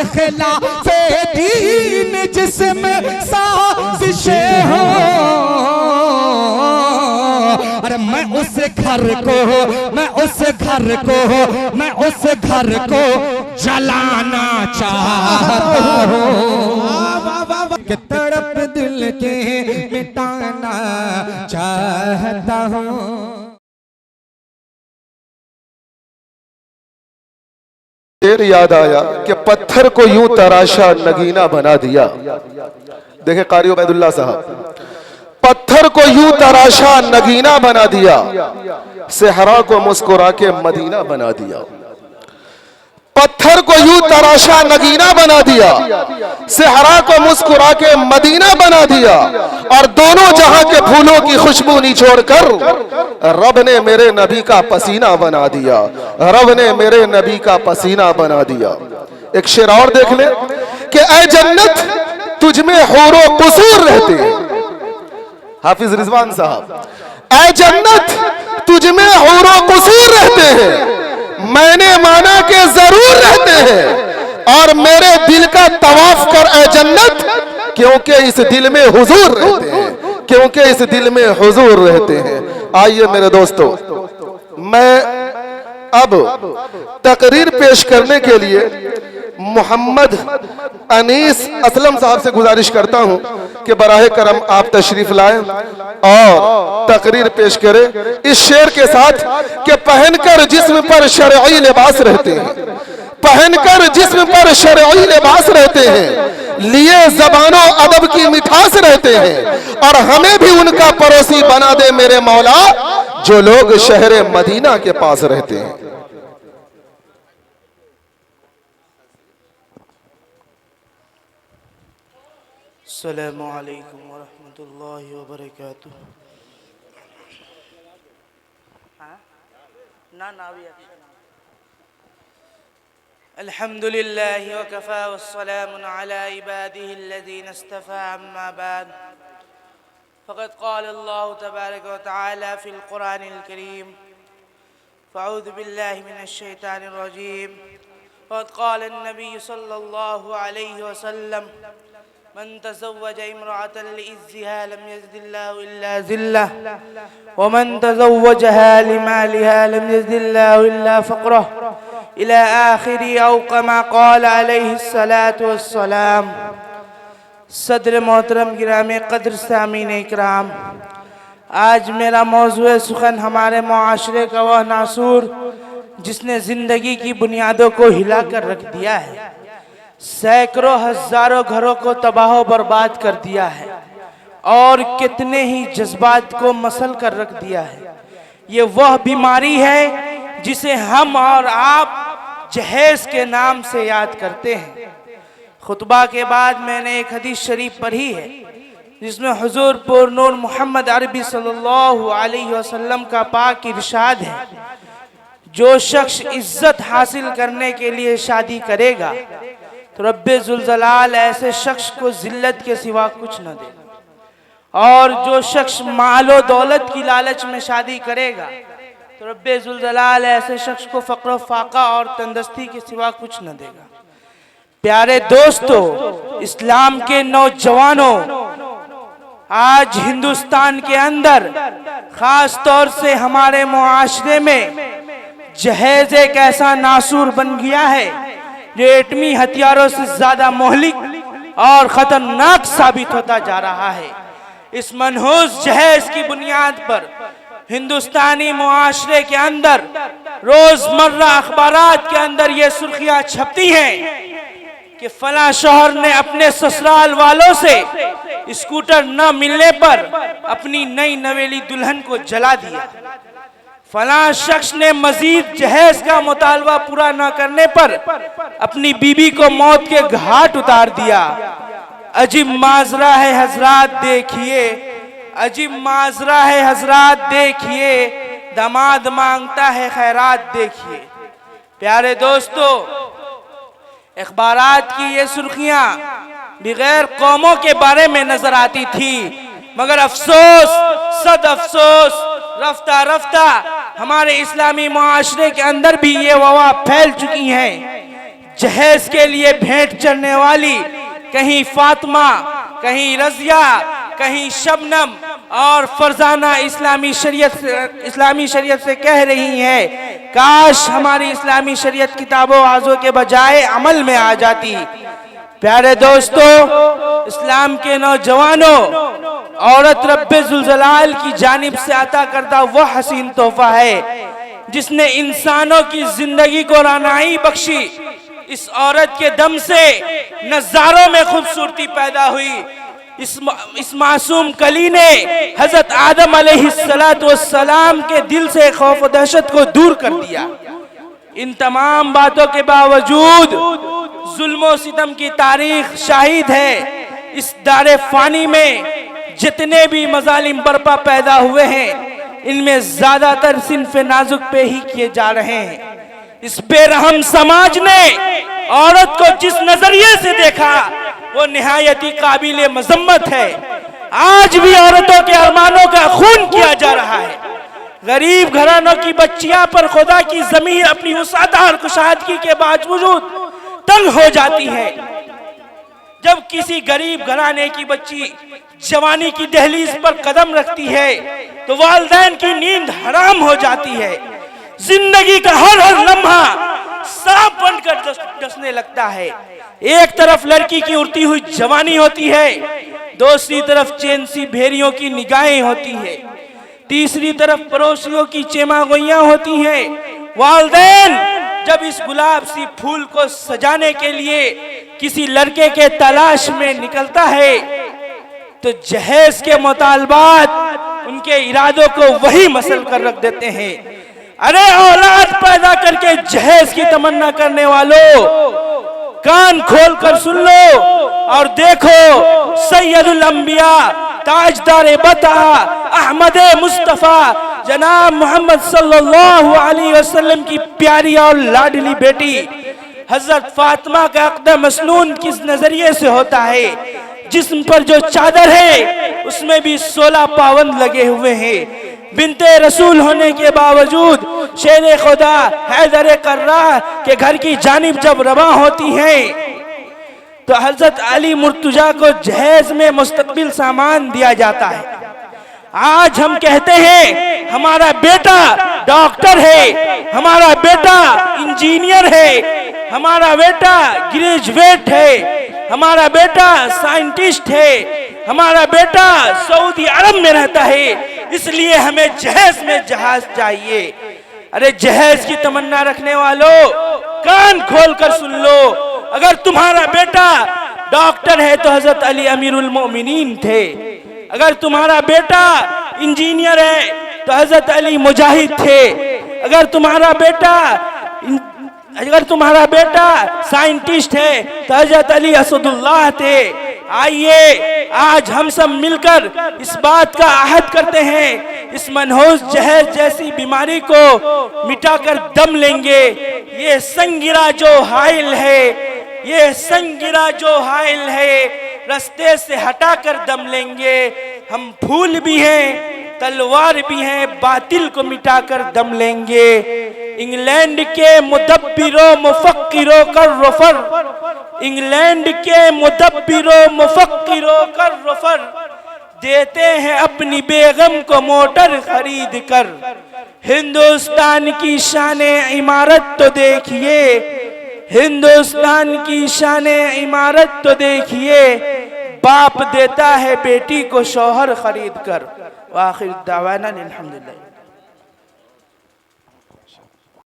खिलाफे दीन जिसमें साजिशें हो, अरे मैं उस घर को, मैं उस घर को, मैं उस घर को जलाना चाहता हूँ कि तड़प दिल के मिटाना चाहता हूँ। शेर याद आया कि पत्थर को यूं तराशा नगीना बना दिया। देखे कारी उबैदुल्लाह साहब, पत्थर को यूं तराशा नगीना बना दिया, सेहरा को मुस्कुरा के मदीना बना दिया। पत्थर को यूं तराशा नगीना बना दिया, सेहरा को मुस्कुरा के मदीना बना दिया, और दोनों जहां के फूलों की खुशबू निचोड़कर रब ने मेरे नबी का पसीना बना दिया, रब ने मेरे नबी का पसीना बना दिया। एक शेर और देख ले कि ऐ जन्नत तुझ में हौरो कुसूर रहते हैं। हाफिज रिजवान साहब, ऐ जन्नत तुझ में हौरो कुसूर रहते हैं, मैंने माना कि जरूर रहते हैं, और मेरे दिल का तवाफ कर ऐ जन्नत, क्योंकि इस दिल में हुजूर रहते हैं, क्योंकि इस दिल में हुजूर रहते हैं। आइए मेरे दोस्तों, मैं अब तकरीर पेश करने के लिए मोहम्मद अनीस असलम साहब से गुजारिश करता हूं कि बराहे करम आप तशरीफ लाएं और तकरीर पेश करें इस शेर के साथ कि पहनकर जिस्म पर शरई लिबास रहते हैं, पहनकर जिस्म पर शरई लिबास रहते हैं, लिए ज़बानों अदब की मिठास रहते हैं, और हमें भी उनका पड़ोसी बना दे मेरे मौला जो लोग शहर मदीना के पास रहते हैं। अस्सलामु अलैकुम व रहमतुल्लाहि व बरकातुहू। अल्हम्दुलिल्लाहि व कफ़ा व सलामुन अला इबादिहि अल्लज़ीना इस्तफ़ा, अम्मा बाद, फ़क़द क़ाल अल्लाहु तबारक व तआला फ़िल क़ुरानिल करीम, फ़अऊज़ु बिल्लाहि मिनश शैतानिर रजीम, फ़क़द क़ाल अन्नबी सल्लल्लाहु अलैहि वसल्लम, मन तज़व्वज इम्रअतन लिइज़्ज़िहा लम यज़िदिल्लाहु इल्ला ज़िल्लह, व मन तज़व्वजहा लिमालिहा लम यज़िदिल्लाहु इल्ला फ़क़रह, इला आखिरी औ कमा क़ाल अलैहिस्सलातु वस्सलाम। सदर मोहतरम गिरामे क़द्र सामीन इकराम, आज मेरा मौज़ूए सुख़न हमारे मुआशरे का वह नासूर जिसने ज़िंदगी की बुनियादों को हिला कर रख दिया है, सैकड़ों हज़ारों घरों को तबाह बर्बाद कर दिया है, और कितने ही जज्बात को मसल कर रख दिया है। ये वह बीमारी है जिसे हम और आप जहेज़ के नाम से याद करते हैं। खुतबा के बाद मैंने एक हदीस शरीफ पढ़ी है जिसमें हुजूर पुर नूर मोहम्मद अरबी सल्लल्लाहु अलैहि वसल्लम का पाक इरशाद है, जो शख्स इज्जत हासिल करने के लिए शादी करेगा तो रब्बे जुल जलाल ऐसे शख्स को जिल्लत के सिवा कुछ न देगा, और जो शख्स मालो दौलत की लालच में शादी करेगा तो रब्बे जुल जलाल ऐसे शख्स को फ़क्र फाका और तंदस्ती के सिवा कुछ न देगा। प्यारे दोस्तों, इस्लाम के नौजवानों, आज हिंदुस्तान के अंदर खास तौर से हमारे मुआशरे में जहेज एक ऐसा नासूर बन गया है जो एटमी हथियारों से ज्यादा मोहलिक और खतरनाक साबित होता जा रहा है। इस मनहूस जहेज की बुनियाद पर हिंदुस्तानी मुआशरे के अंदर रोजमर्रा अखबारात के अंदर ये सुर्खियां छपती हैं कि फला शौहर ने अपने ससुराल वालों से स्कूटर न मिलने पर अपनी नई नवेली दुल्हन को जला दिया, फला शख्स ने मजीद जहेज का मुतालबा पूरा न करने पर अपनी बीबी को मौत के घाट उतार दिया। अजीब माजरा है हजरात देखिए, अजीब माजरा है हजरात देखिए, दामाद मांगता है खैरात देखिए। प्यारे दोस्तों, अखबारात की ये सुर्खियां बगैर कौमों के बारे में नजर आती थी, मगर अफसोस सद अफसोस रफ्ता रफ्ता हमारे इस्लामी मुआशरे के अंदर भी ये वबा फैल चुकी हैं। जहेज के लिए भेंट चढ़ने वाली कहीं फातिमा, कहीं रजिया, कहीं शबनम और फरजाना इस्लामी शरीयत से कह रही है, काश हमारी इस्लामी शरीयत किताबों आज़ों के बजाय अमल में आ जाती। प्यारे दोस्तों, इस्लाम के नौजवानों, औरत रब्बे जुल जलाल की जानिब से अता करता वह हसीन तोहफा है जिसने इंसानों की जिंदगी को रानाई बख्शी। इस औरत के दम से नज़ारों में खूबसूरती पैदा हुई। इस मासूम कली ने हजरत आदम अलैहिस्सलाम के दिल से खौफ और दहशत को दूर कर दिया। इन तमाम बातों के बावजूद जुल्म सितम की तारीख शाहिद है। इस दारे फानी में जितने भी मजालिम बर्पा पैदा हुए हैं, इनमें ज्यादातर सिन्फ नाजुक पे ही किए जा रहे हैं। इस बेरहम समाज ने औरत को जिस नजरिए से देखा वो निहायती काबिले मजम्मत है। आज भी औरतों के अरमानों का खून किया जा रहा है। गरीब घरानों की बच्चियां पर खुदा की जमीन अपनी वसाअत और कुशादगी के बावजूद तंग हो जाती है। जब किसी गरीब घराने की बच्ची जवानी की दहलीज पर कदम रखती है तो वालिदैन की नींद हराम हो जाती है। जिंदगी का हर लम्हा सांप बनकर डसने लगता है। एक तरफ लड़की की उड़ती हुई जवानी होती है, दूसरी तरफ चैनसी भेड़ियों की निगाहें होती है, तीसरी तरफ पड़ोसियों की चेमागोइयां होती हैं। वालिदैन जब इस गुलाब सी फूल को सजाने के लिए किसी लड़के के तलाश में निकलता है तो जहेज के मुतालबात उनके इरादों को वही मसल कर रख देते हैं। अरे औलाद पैदा करके जहेज की तमन्ना करने वालों, कान खोल कर सुन लो और देखो, सैयदुल अंबिया, ताजदार बता, अहमद मुस्तफा जनाब मोहम्मद सल्लल्लाहु अलैहि वसल्लम की प्यारी और लाडली बेटी हजरत फातिमा का अक़द मसनून किस नजरिए से होता है। जिस्म पर जो चादर है उसमें भी 16 पाबंद लगे हुए हैं। बिनते रसूल होने के बावजूद शेर खुदा हैदर कर्रा के घर की जानिब जब रवा होती हैं तो हजरत अली मुर्तजा को जहेज में मुस्तकबिल सामान दिया जाता है। आज हम कहते हैं हमारा बेटा डॉक्टर है, हमारा बेटा इंजीनियर है, हमारा बेटा ग्रेजुएट है, हमारा बेटा साइंटिस्ट है, हमारा बेटा सऊदी अरब में रहता है, इसलिए हमें जहेज में जहाज चाहिए। अरे जहेज की तमन्ना रखने वालों, कान खोल कर सुन लो। अगर तुम्हारा बेटा डॉक्टर है तो हजरत अली अमीरुल मोमिनीन थे। अगर तुम्हारा बेटा इंजीनियर है तो हजरत अली मुजाहिद थे। अगर तुम्हारा बेटा साइंटिस्ट है तो हजरत अली असदुल्लाह थे। आइए आज हम सब मिलकर इस बात का अहद करते हैं, इस मनहूस जहर जैसी बीमारी को मिटाकर दम लेंगे। ये संगिरा जो हाइल है, ये संगिरा जो हाइल है, रास्ते से हटाकर दम लेंगे। हम फूल भी हैं, तलवार भी हैं, बातिल को मिटाकर दम लेंगे। इंग्लैंड के मुदब्बिरों मुफक्किरों कर रफर, इंग्लैंड के मुदब्बिरों मुफक्किरों कर रफर, देते हैं अपनी बेगम को मोटर खरीद कर। हिंदुस्तान की शाने इमारत तो देखिए, हिंदुस्तान की शाने इमारत तो देखिए, बाप देता है बेटी को शौहर खरीद कर। वाखिर दावाना अल्हम्दुलिल्लाह।